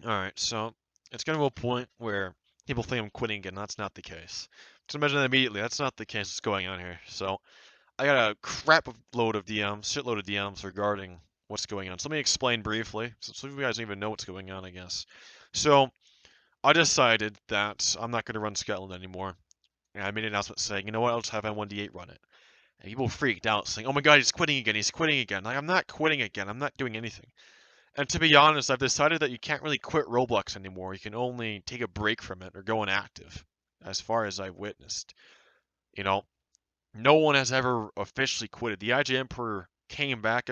Alright, so it's gonna go a point where people think I'm quitting again. That's not the case. Just imagine that immediately. That's not the case what's going on here. So I got a crap load of DMs, shitload of DMs regarding what's going on. So let me explain briefly, so some of you guys don't even know what's going on, I guess. So I decided that I'm not going to run Scotland anymore. And I made an announcement saying, you know what, I'll just have N1D8 run it. And people freaked out, saying, oh my god, he's quitting again, he's quitting again. Like, I'm not quitting again, I'm not doing anything. And to be honest, I've decided that you can't really quit Roblox anymore. You can only take a break from it or go inactive, as far as I've witnessed. You know, no one has ever officially quitted. The IJ Emperor came back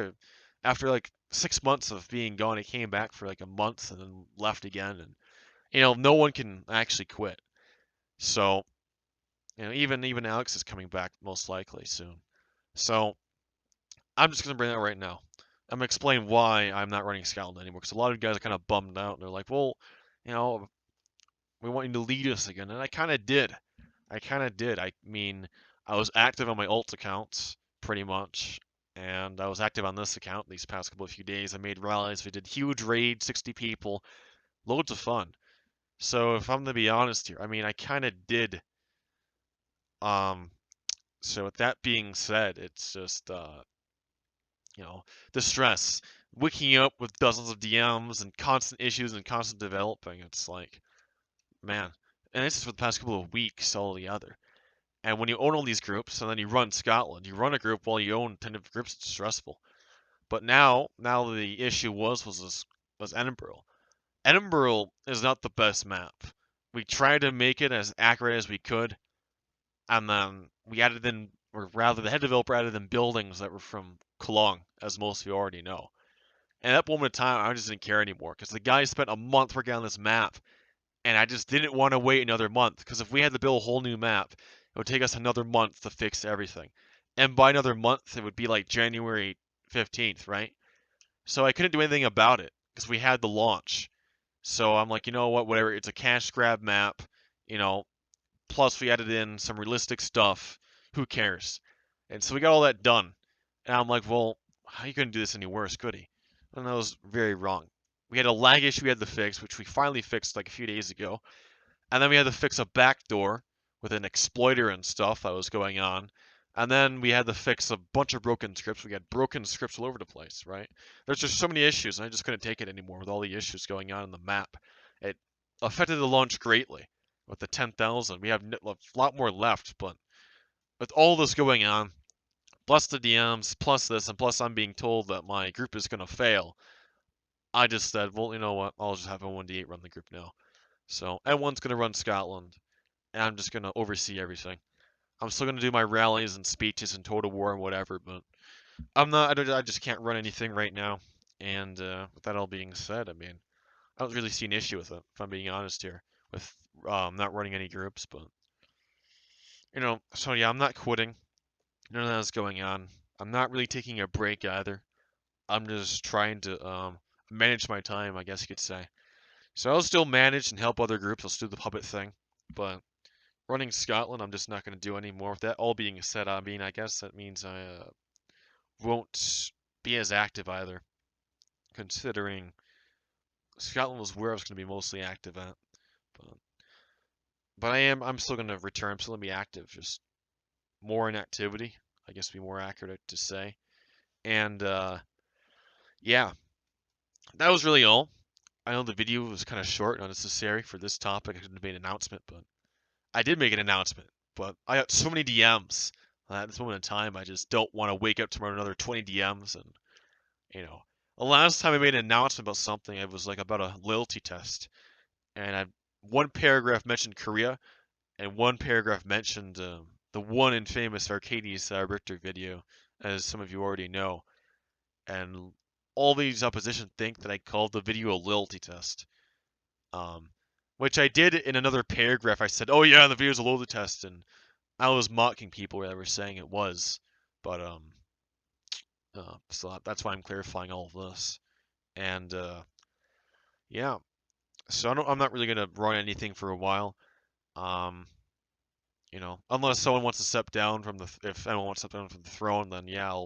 after like 6 months of being gone. He came back for like a month and then left again. And no one can actually quit. So even Alex is coming back most likely soon. So I'm just gonna bring that right now. I'm gonna explain why I'm not running Scotland anymore because a lot of guys are kind of bummed out. And they're like, well, you know, we want you to lead us again, and I kind of did. I kind of did. I mean, I was active on my alt accounts pretty much, and I was active on this account these past couple of few days. I made rallies. We did huge raids, 60 people, loads of fun. So if I'm gonna be honest here, I mean, I kind of did. Um, so with that being said, it's just you know, the stress, waking up with dozens of DMs and constant issues and constant developing. It's like, man, and this is for the past couple of weeks altogether. And when you own all these groups and then you run Scotland, you run a group while you own 10 different groups, it's stressful. But now the issue was Edinburgh. Edinburgh is not the best map. We tried to make it as accurate as we could, and then we added in, or rather, the head developer added in buildings that were from Cologne, as most of you already know. And at that moment in time, I just didn't care anymore because the guy spent a month working on this map, and I just didn't want to wait another month because if we had to build a whole new map, it would take us another month to fix everything. And by another month, it would be like January 15th, right? So I couldn't do anything about it because we had the launch. So I'm like, you know what, whatever. It's a cash grab map, you know. Plus, we added in some realistic stuff. Who cares? And so we got all that done. And I'm like, well, how you gonna do this any worse, could he? And that was very wrong. We had a lag issue we had to fix, which we finally fixed like a few days ago. And then we had to fix a backdoor with an exploiter and stuff that was going on. And then we had to fix a bunch of broken scripts. We had broken scripts all over the place, right? There's just so many issues, and I just couldn't take it anymore with all the issues going on in the map. It affected the launch greatly. With the 10,000, we have a lot more left, but with all this going on, plus the DMs, plus this, and plus I'm being told that my group is going to fail, I just said, well, you know what? I'll just have a 1D8 run the group now. So N1's going to run Scotland, and I'm just going to oversee everything. I'm still going to do my rallies and speeches and Total War and whatever, but I just can't run anything right now. And with that all being said, I mean, I don't really see an issue with it, if I'm being honest here, with not running any groups, but, so yeah, I'm not quitting. None of that's going on. I'm not really taking a break either. I'm just trying to manage my time, I guess you could say. So I'll still manage and help other groups. I'll still do the puppet thing, but running Scotland, I'm just not going to do anymore. With that all being said, I mean, I guess that means I won't be as active either, considering Scotland was where I was going to be mostly active at. But, but I'm still going to return. I'm still going to be active, just more inactivity, I guess would be more accurate to say. And yeah, that was really all. I know the video was kind of short and unnecessary for this topic. I could have made an announcement, but I did make an announcement. But I got so many DMs at this moment in time. I just don't want to wake up tomorrow to another 20 DMs. And, the last time I made an announcement about something, it was like about a loyalty test. And one paragraph mentioned Korea, and one paragraph mentioned the one infamous Arcades Richter video, as some of you already know. And all these opposition think that I called the video a loyalty test. Um, which I did in another paragraph. I said, "Oh yeah, the video's a loyalty test," and I was mocking people that were saying it was. But so that's why I'm clarifying all of this. And yeah, so I'm not really gonna run anything for a while. Um, unless someone wants to step down from if anyone wants to step down from the throne, then yeah,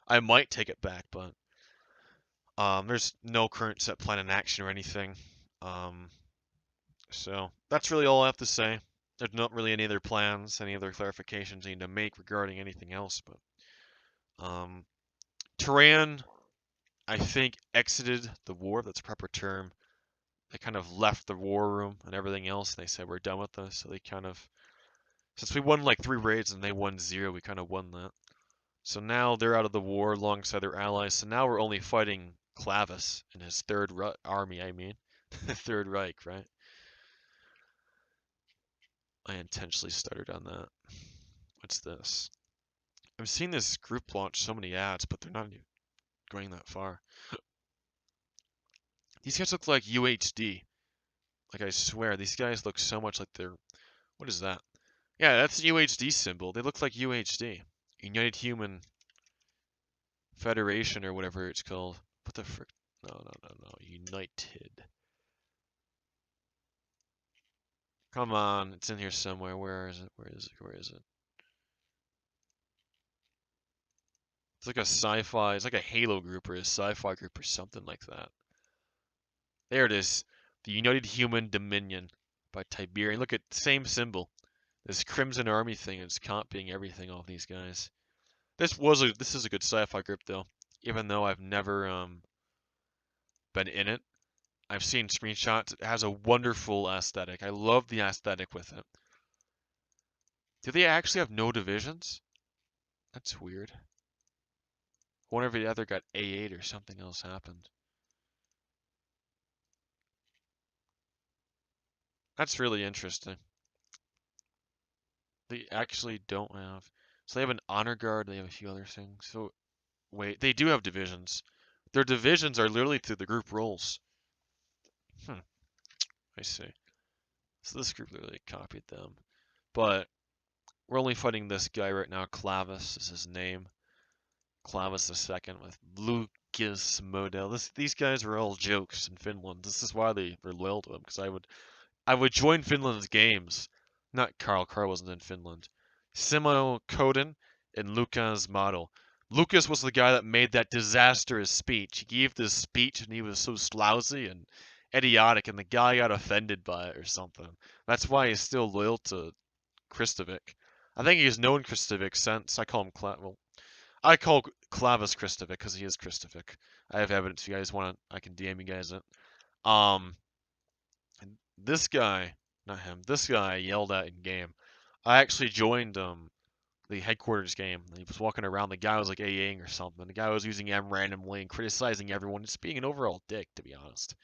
I might take it back. But There's no current set plan in action or anything. Um, so that's really all I have to say. There's not really any other plans, any other clarifications I need to make regarding anything else, but um, Tehran, I think, exited the war. That's a proper term. They kind of left the war room and everything else. And they said we're done with this. So they kind of, since we won like 3 raids and they won 0, we kind of won that. So now they're out of the war alongside their allies. So now we're only fighting Clavis and his army. I mean, the Third Reich, right? I intentionally stuttered on that. What's this? I'm seeing this group launch so many ads, but they're not even going that far. These guys look like UHD. Like, I swear, these guys look so much like they're... What is that? Yeah, that's the UHD symbol. They look like UHD. United Human Federation or whatever it's called. What the frick? No, no, no, no. United. Come on, it's in here somewhere. Where is it? Where is it? Where is it? It's like a sci-fi, it's like a Halo group or a sci-fi group or something like that. There it is. The United Human Dominion by Tiberian. Look at same symbol. This Crimson Army thing is copying everything off these guys. This is a good sci-fi group though. Even though I've never been in it. I've seen screenshots. It has a wonderful aesthetic. I love the aesthetic with it. Do they actually have no divisions? That's weird. I wonder if it either got A8 or something else happened. That's really interesting. They actually don't have. So they have an honor guard. They have a few other things. So wait, they do have divisions. Their divisions are literally through the group roles. I see. So this group literally copied them. But we're only fighting this guy right now. Clavis is his name. Clavis II with Lucas Model. These guys were all jokes in Finland. This is why they're loyal to him. Because I would join Finland's games. Not Carl. Carl wasn't in Finland. Simo Koden and Lukas Model. Lucas was the guy that made that disastrous speech. He gave this speech and he was so lousy and idiotic, and the guy got offended by it or something. That's why he's still loyal to Kristovic. I think he's known Kristovic since. I call Clavis Kristovic because he is Kristovic. I have evidence. If you guys want, I can DM you guys it. Um, this guy, not him. This guy I yelled at in game. I actually joined the headquarters game. He was walking around. The guy was like AAing or something. The guy was using M randomly and criticizing everyone, just being an overall dick, to be honest.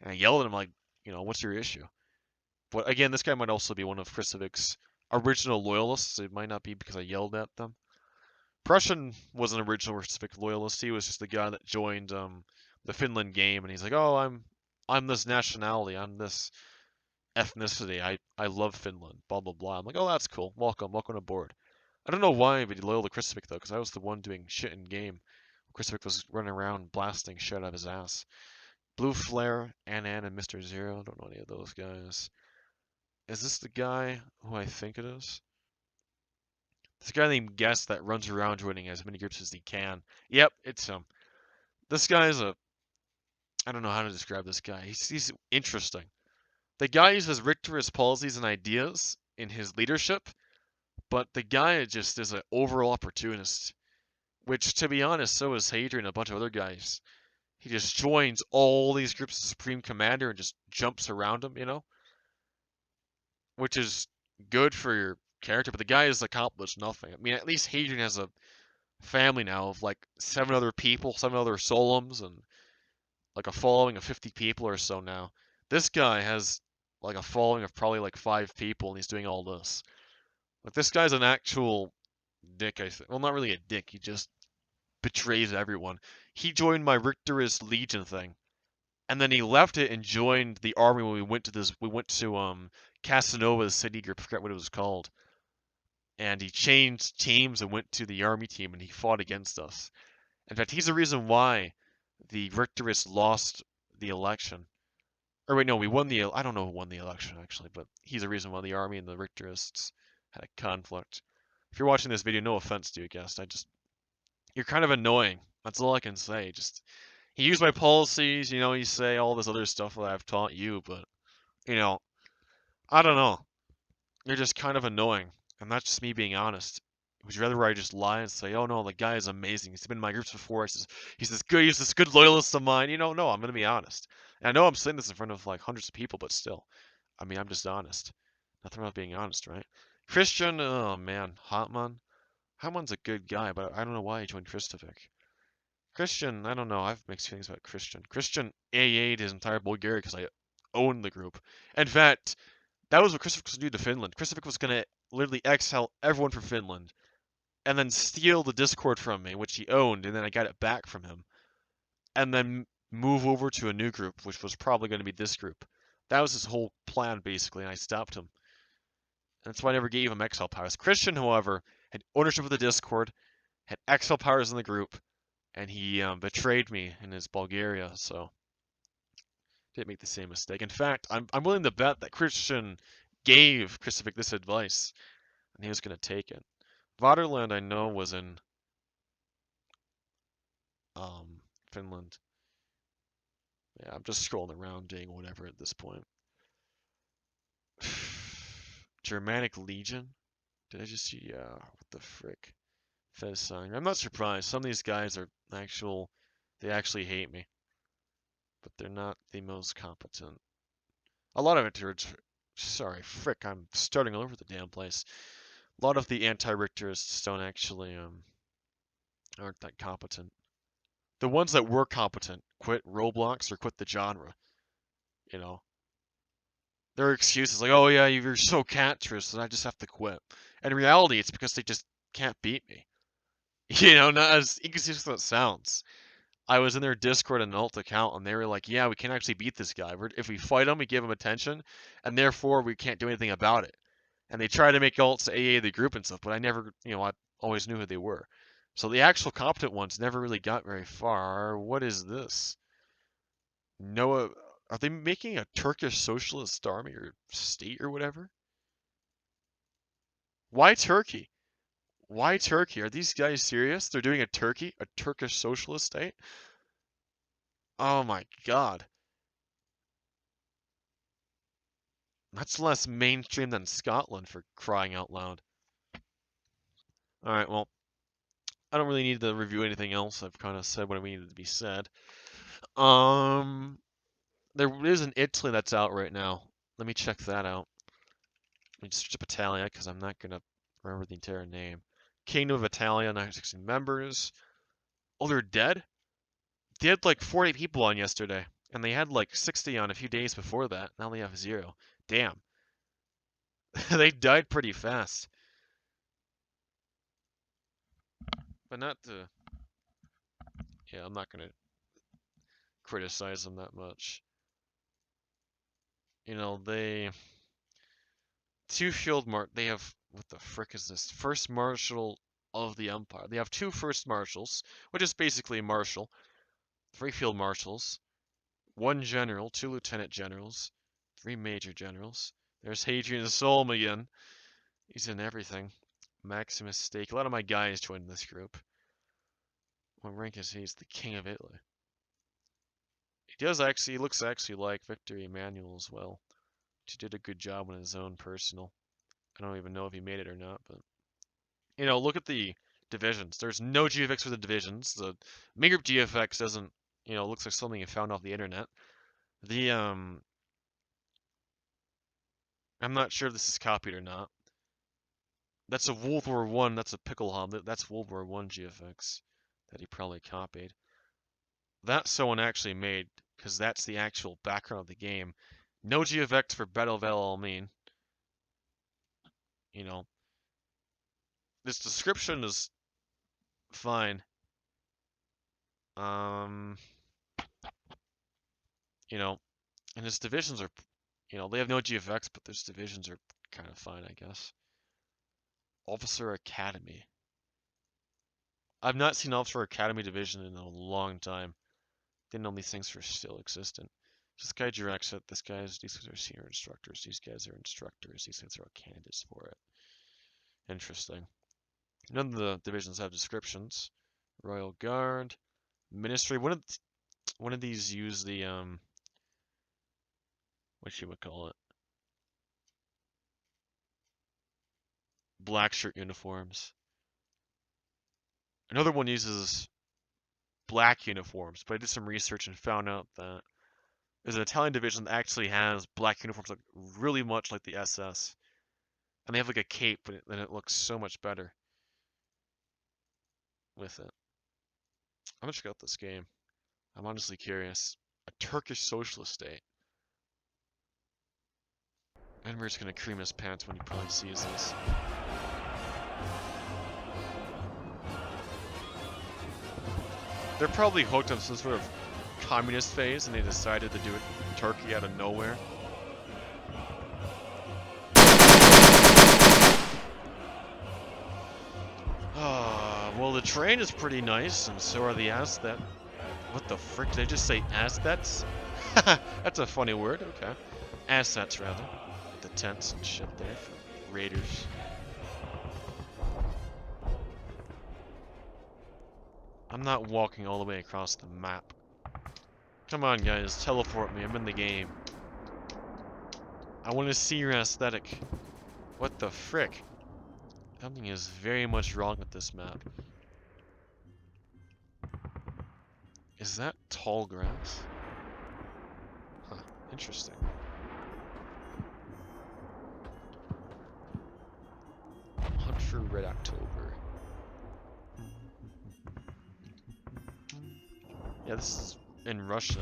And I yelled at him like, what's your issue? But again, this guy might also be one of Kristovic's original loyalists. It might not be because I yelled at them. Prussian was an original Kristovik loyalist. He was just the guy that joined the Finland game, and he's like, oh, I'm this nationality. I'm this ethnicity. I love Finland. Blah blah blah. I'm like, oh, that's cool. Welcome aboard. I don't know why, but he loyal to Kristovic though, because I was the one doing shit in game. Kristovic was running around blasting shit out of his ass. Blue Flare, Anan, and Mr. Zero. Don't know any of those guys. Is this the guy who I think it is? This guy named Guest that runs around joining as many groups as he can. Yep, it's him. This guy is I don't know how to describe this guy. He's interesting. The guy uses Richter's policies and ideas in his leadership, but the guy just is an overall opportunist. Which, to be honest, so is Hadrian and a bunch of other guys. He just joins all these groups as Supreme Commander and just jumps around them, which is good for your character, but the guy has accomplished nothing. I mean, at least Hadrian has a family now of like 7 other people, 7 other Solums, and like a following of 50 people or so now. This guy has like a following of probably like 5 people, and he's doing all this. Like, this guy's an actual dick, I think. Well, not really a dick, he just betrays everyone. He joined my Richterist Legion thing, and then he left it and joined the army when we went to Casanova's city group, I forget what it was called. And he changed teams and went to the army team, and he fought against us. In fact, he's the reason why the Richterists lost the election. Or wait, no, we won the. I don't know who won the election actually, but he's the reason why the army and the Richterists had a conflict. If you're watching this video, no offense to you, guest. You're kind of annoying. That's all I can say. Just He used my policies, you know, he say all this other stuff that I've taught you, but, you know, I don't know. You're just kind of annoying, and that's just me being honest. Would you rather I just lie and say, "Oh no, the guy is amazing. He's been in my groups before. He's this good loyalist of mine." You know, no, I'm gonna be honest. And I know I'm saying this in front of like hundreds of people, but still, I mean, I'm just honest. Nothing wrong with being honest, right? Christian, oh man, Hotman. Hotman's a good guy, but I don't know why he joined Kristovic. Christian, I don't know. I have mixed feelings about Christian. Christian AA'd his entire Bulgaria because I owned the group. In fact, that was what Kristovic was going to do to Finland. Kristovic was going to literally exile everyone from Finland and then steal the Discord from me, which he owned, and then I got it back from him, and then move over to a new group, which was probably going to be this group. That was his whole plan, basically, and I stopped him. And that's why I never gave him exile powers. Christian, however, had ownership of the Discord, had exile powers in the group, and he betrayed me in his Bulgaria, so didn't make the same mistake. In fact, I'm willing to bet that Christian gave Kristovic this advice, and he was going to take it. Vaterland, I know, was in Finland. Yeah, I'm just scrolling around doing whatever at this point. Germanic Legion? Did I just see? Yeah, what the frick? Fez sign. I'm not surprised. Some of these guys are they actually hate me, but they're not the most competent. A lot of it are, sorry, frick, I'm starting all over the damn place. A lot of the anti-Richterists don't actually, aren't that competent. The ones that were competent quit Roblox or quit the genre, you know. Their excuse is like, oh yeah, you're so cancerous and I just have to quit. And in reality, it's because they just can't beat me. You know, not as inconsistent as it sounds. I was in their Discord and an alt account, and they were like, yeah, we can't actually beat this guy. If we fight him, we give him attention, and therefore we can't do anything about it. And they try to make alts AA the group and stuff, but I never, you know, I always knew who they were. So the actual competent ones never really got very far. What is this? Noah, are they making a Turkish socialist army or state or whatever? Why Turkey? Why Turkey? Are these guys serious? They're doing a Turkish socialist state? Oh my god. That's less mainstream than Scotland for crying out loud. Alright, well, I don't really need to review anything else. I've kind of said what needed to be said. Um, there is an Italy that's out right now. Let me check that out. Let me search up Italia because I'm not gonna remember the entire name. Kingdom of Italia, 916 members. Oh, they're dead? They had like 40 people on yesterday, and they had like 60 on a few days before that. Now they have 0. Damn. They died pretty fast. But not to... Yeah, I'm not gonna criticize them that much. You know, they have, what the frick is this? First Marshal of the Empire. They have 2 First Marshals, which is basically a Marshal. 3 Field Marshals. 1 General, 2 Lieutenant Generals. 3 Major Generals. There's Hadrian Solm again. He's in everything. Maximus Stake. A lot of my guys joined this group. What rank is he? He's the King of Italy. He looks actually like Victor Emmanuel as well. He did a good job on his own personal. I don't even know if he made it or not, but you know, look at the divisions. There's no GFX for the divisions. The main group GFX doesn't, you know, looks like something you found off the internet. The I'm not sure if this is copied or not. That's a World War One. That's a Picklehom. That's World War One GFX that he probably copied. That someone actually made because that's the actual background of the game. No GFX for Battle of El Alamein. You know, this description is fine. Um, you know, and his divisions are, you know, they have no GFX, but his divisions are kind of fine, I guess. Officer Academy. I've not seen Officer Academy division in a long time. Didn't know these things were still existent. This guy directs it. These guys are senior instructors. These guys are instructors. These guys are all candidates for it. Interesting. None of the divisions have descriptions. Royal Guard, Ministry. One of these use the what you would call it, black shirt uniforms. Another one uses black uniforms, but I did some research and found out that there's an Italian division that actually has black uniforms that look really much like the SS. And they have like a cape, but then it looks so much better with it. I'm gonna check out this game. I'm honestly curious. A Turkish socialist state. Edward's gonna cream his pants when he probably sees this. They're probably hooked on some sort of communist phase and they decided to do it in Turkey out of nowhere. Well, the train is pretty nice, and so are the assets. What the frick? Did I just say assets? That's a funny word. Okay. Assets, rather. The tents and shit there for raiders. I'm not walking all the way across the map. Come on, guys. Teleport me. I'm in the game. I want to see your aesthetic. What the frick? Something is very much wrong with this map. Is that tall grass? Huh. Interesting. Hunt for Red October. Yeah, this is in Russia.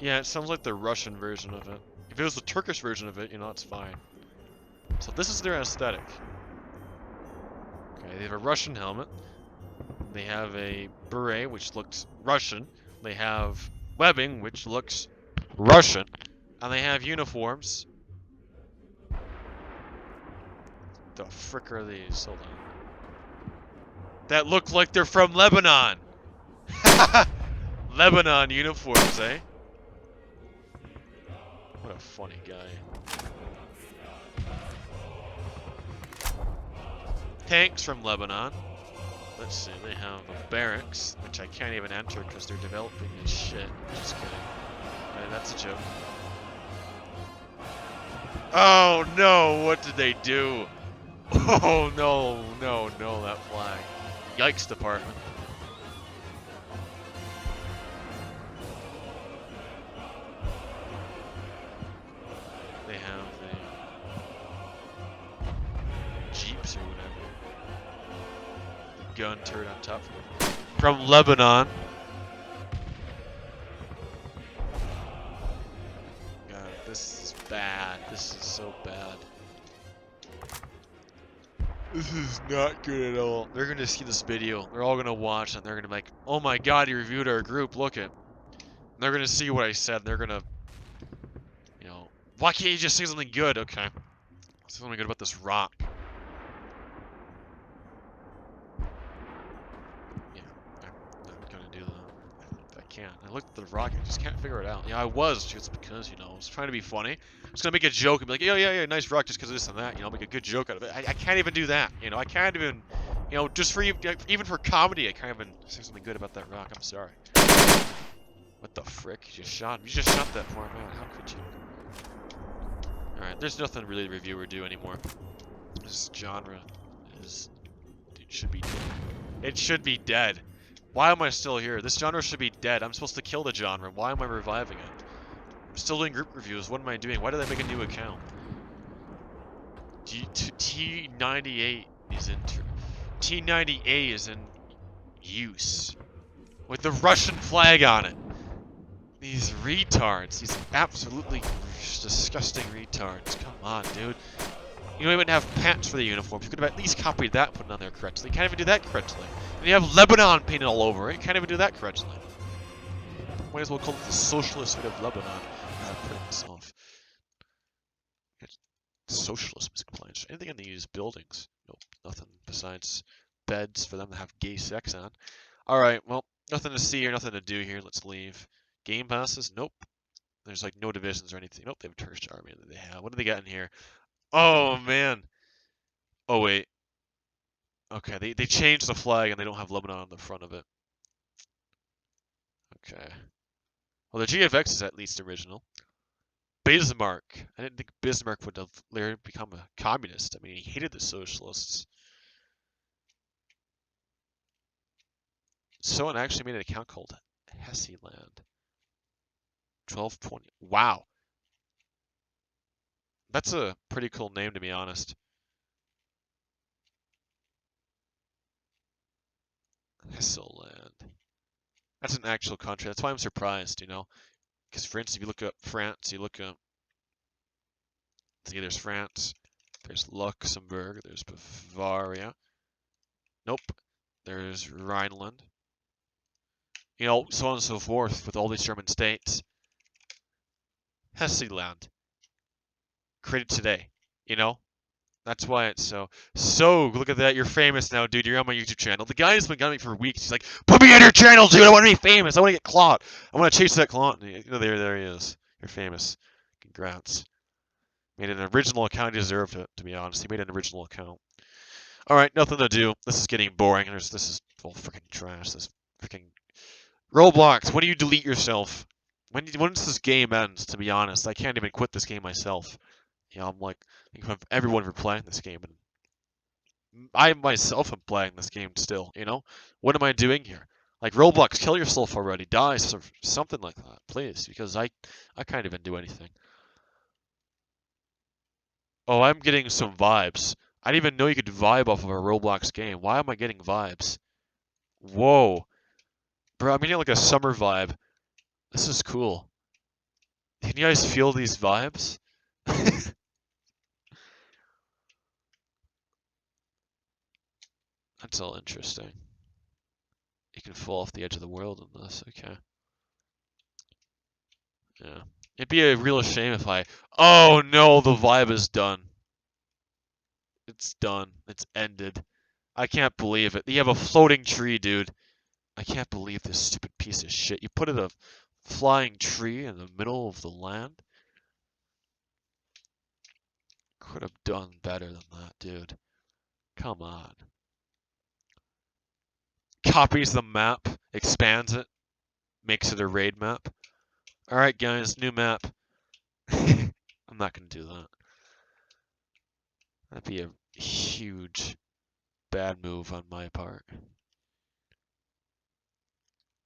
Yeah, it sounds like the Russian version of it. If it was the Turkish version of it, you know, it's fine. So this is their aesthetic. Okay, they have a Russian helmet. They have a beret, which looks Russian. They have webbing, which looks Russian. And they have uniforms. The frick are these? Hold on. That look like they're from Lebanon! Lebanon uniforms, eh? What a funny guy. Tanks from Lebanon. Let's see, they have a barracks, which I can't even enter because they're developing this shit. Just kidding. That's a joke. Oh no, what did they do? Oh no, no, no, that flag. Yikes, department. They have the Jeeps or whatever. The gun turret on top from Lebanon. God, this is bad. This is so bad. This is not good at all. They're gonna see this video. They're all gonna watch and they're gonna be like, oh my god, he reviewed our group, look it. They're gonna see what I said. They're gonna, you know, why can't you just say something good? Okay. Say something good about this rock. Yeah, I'm gonna do that. I can't. I looked at the rock, I just can't figure it out. Yeah, I was, just because, you know, I was trying to be funny. I was gonna make a joke and be like, yeah, nice rock just because of this and that, you know, make a good joke out of it. I can't even do that, you know, I can't even, you know, just for even for comedy, I can't even say something good about that rock. I'm sorry. What the frick? You just shot him. You just shot that poor man. How could you? Alright, there's nothing really to review or do anymore. This genre is... it should be dead. It should be dead. Why am I still here? This genre should be dead. I'm supposed to kill the genre. Why am I reviving it? I'm still doing group reviews. What am I doing? Why did I make a new account? T98 is in... T90A is in use. With the Russian flag on it. These retards. These absolutely disgusting retards. Come on, dude. You don't even have pants for the uniforms. You could have at least copied that and put it on there correctly. You can't even do that correctly. And you have Lebanon painted all over it. You can't even do that correctly. Might as well call it the socialist state of Lebanon. God, put this off. Socialist music playing. Anything in these buildings? Nope, nothing besides beds for them to have gay sex on. Alright, well, nothing to see or nothing to do here. Let's leave. Game passes? Nope. There's like no divisions or anything. Nope, they have a Turkish army that they have. What do they got in here? Oh, man. Oh, wait. Okay, they changed the flag and they don't have Lebanon on the front of it. Okay. Well, the GFX is at least original. Bismarck. I didn't think Bismarck would have later become a communist. I mean, he hated the socialists. Someone actually made an account called Hesseland. 1220. Wow. That's a pretty cool name, to be honest. Hesseland. That's an actual country. That's why I'm surprised, you know? Because, for instance, if you look up France, you look up. See, there's France. There's Luxembourg. There's Bavaria. Nope. There's Rhineland. You know, so on and so forth with all these German states. Hesseland. Created today. You know? That's why it's so look at that, you're famous now, dude. You're on my YouTube channel. The guy's been got me for weeks. He's like, put me on your channel, dude. I want to be famous. I want to get clout. I want to chase that clout. You know, there he is. You're famous. Congrats. Made an original account. He deserved it, to be honest. He made an original account. Alright, nothing to do. This is getting boring. This is all freaking trash. This freaking Roblox. When do you delete yourself? When does this game end, to be honest? I can't even quit this game myself. You know, I'm like, thinking of everyone for playing this game, and I myself am playing this game still, you know? What am I doing here? Like, Roblox, kill yourself already. Die, something like that, please, because I can't even do anything. Oh, I'm getting some vibes. I didn't even know you could vibe off of a Roblox game. Why am I getting vibes? Whoa. Bro, I'm getting like a summer vibe. This is cool. Can you guys feel these vibes? That's all interesting. You can fall off the edge of the world in this. Okay. Yeah. It'd be a real shame if I... Oh no, the vibe is done. It's done. It's ended. I can't believe it. You have a floating tree, dude. I can't believe this stupid piece of shit. You put a flying tree in the middle of the land? Could have done better than that, dude. Come on. Copies the map, expands it, makes it a raid map. Alright guys, new map. I'm not gonna do that. That'd be a huge bad move on my part.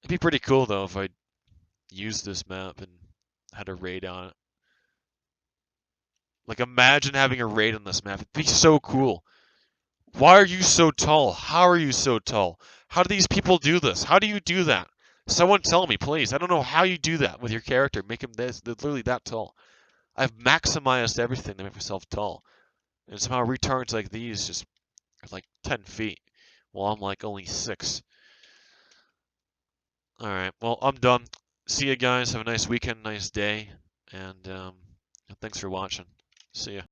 It'd be pretty cool though if I used this map and had a raid on it. Like imagine having a raid on this map. It'd be so cool. Why are you so tall? How are you so tall? How do these people do this? How do you do that? Someone tell me, please. I don't know how you do that with your character. Make him literally that tall. I've maximized everything to make myself tall. And somehow retards like these just are like 10 feet. While I'm like only 6. Alright, well, I'm done. See you guys. Have a nice weekend, nice day. And thanks for watching. See ya.